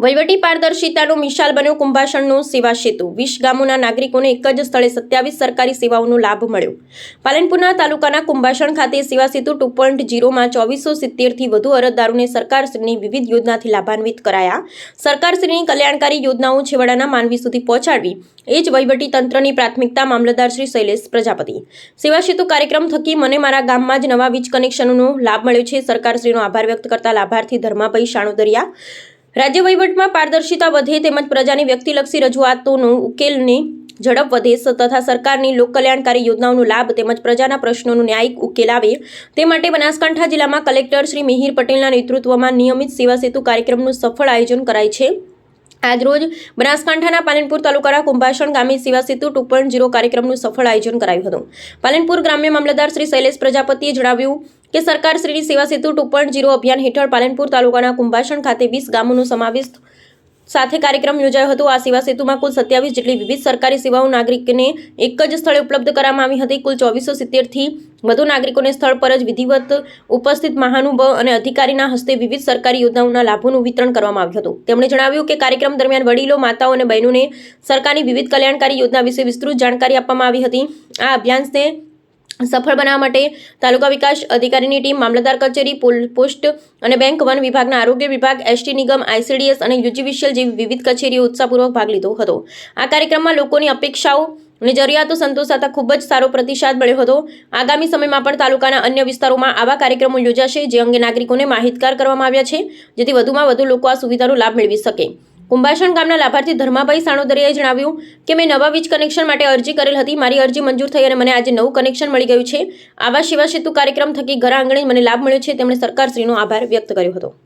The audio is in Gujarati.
વહીવટી પારદર્શિતાનો મિસાલ બન્યો કુંભાસણનો સેવા સેતુ। 20 ગામોના નાગરિકોને એક જ સ્થળે 27 સરકારી સેવાઓનો લાભ મળ્યો। પાલનપુરના તાલુકાના કુંભાસણ ખાતે સેવા સેતુ 2.0 માં 2470થી વધુ અરજદારોને સરકારશ્રીની વિવિધ યોજનાથી લાભાન્વિત કરાયા। સરકારશ્રીની કલ્યાણકારી યોજનાઓ છેવાડાના માનવી સુધી પહોંચાડવી એ જ વહીવટી તંત્રની પ્રાથમિકતા। મામલતદાર શ્રી શૈલેષ પ્રજાપતિ। સેવા સેતુ કાર્યક્રમ થકી મને મારા ગામમાં જ નવા વીજ કનેક્શનનો લાભ મળ્યો છે। સરકારશ્રીનો આભાર વ્યક્ત કરતા લાભાર્થી ધર્માભાઈ સાણોદરિયા। રાજ્ય વહીવટમાં પારદર્શિતા વધે તેમજ પ્રજાની વ્યક્તિલક્ષી રજૂઆતોનો ઉકેલની ઝડપ વધે તથા સરકારની લોકકલ્યાણકારી યોજનાઓનો લાભ તેમજ પ્રજાના પ્રશ્નોનો ન્યાયિક ઉકેલ આવે તે માટે બનાસકાંઠા જિલ્લામાં કલેક્ટર શ્રી મિહિર પટેલના નેતૃત્વમાં નિયમિત સેવા સેતુ કાર્યક્રમનું સફળ આયોજન કરાય છે। આજરોજ બનાસકાંઠાના પાલનપુર તાલુકાના કુંભાસણ ગામે સેવા સેતુ 2.0 કાર્યક્રમનું સફળ આયોજન કરાયું હતું। પાલનપુર ગ્રામ્ય મામલતદાર શ્રી શૈલેષ પ્રજાપતિએ જણાવ્યું કે સરકારશ્રીની સેવા સેતુ 2.0 અભિયાન હેઠળ પાલનપુર તાલુકાના કુંભાસણ ખાતે 20 ગામોનો સમાવેશ સાથે કાર્યક્રમ યોજાયો હતો। આ સેવા સેતુમાં કુલ 27 જેટલી વિવિધ સરકારી સેવાઓ નાગરિકને એક જ સ્થળે ઉપલબ્ધ કરવામાં આવી હતી। કુલ 2470થી વધુ નાગરિકોને સ્થળ પર જ વિધિવત ઉપસ્થિત મહાનુભાવ અને અધિકારીના હસ્તે વિવિધ સરકારી યોજનાઓના લાભોનું વિતરણ કરવામાં આવ્યું હતું। તેમણે જણાવ્યું કે કાર્યક્રમ દરમિયાન વડીલો, માતાઓ અને બહેનોને સરકારની વિવિધ કલ્યાણકારી યોજના વિશે વિસ્તૃત જાણકારી આપવામાં આવી હતી। આ અભિયાનને સફળ બનાવવા માટે તાલુકા વિકાસ અધિકારીની ટીમ, મામલતદાર કચેરી, પોસ્ટ અને બેંક, વન વિભાગના આરોગ્ય વિભાગ, એસટી નિગમ, ICDS અને UGVCL જેવી વિવિધ કચેરીઓ ઉત્સાહપૂર્વક ભાગ લીધો હતો। આ કાર્યક્રમમાં લોકોની અપેક્ષાઓ અને જરૂરિયાતો સંતોષાતા ખૂબ જ સારો પ્રતિસાદ મળ્યો હતો। આગામી સમયમાં પણ તાલુકાના અન્ય વિસ્તારોમાં આવા કાર્યક્રમો યોજાશે જે અંગે નાગરિકોને માહિતગાર કરવામાં આવ્યા છે જેથી વધુમાં વધુ લોકો આ સુવિધાનો લાભ મેળવી શકે। કુંભાસણ ગામના લાભાર્થી ધર્માભાઈ સાણોદરિયાએ જણાવ્યું કે મેં નવા વીજ કનેક્શન માટે અરજી કરેલ હતી। મારી અરજી મંજૂર થઈ અને મને આજે નવું કનેક્શન મળી ગયું છે। આવા સેવા સેતુ કાર્યક્રમ થકી ઘર આંગણે મને લાભ મળ્યો છે। તેમણે સરકારશ્રીનો આભાર વ્યક્ત કર્યો હતો।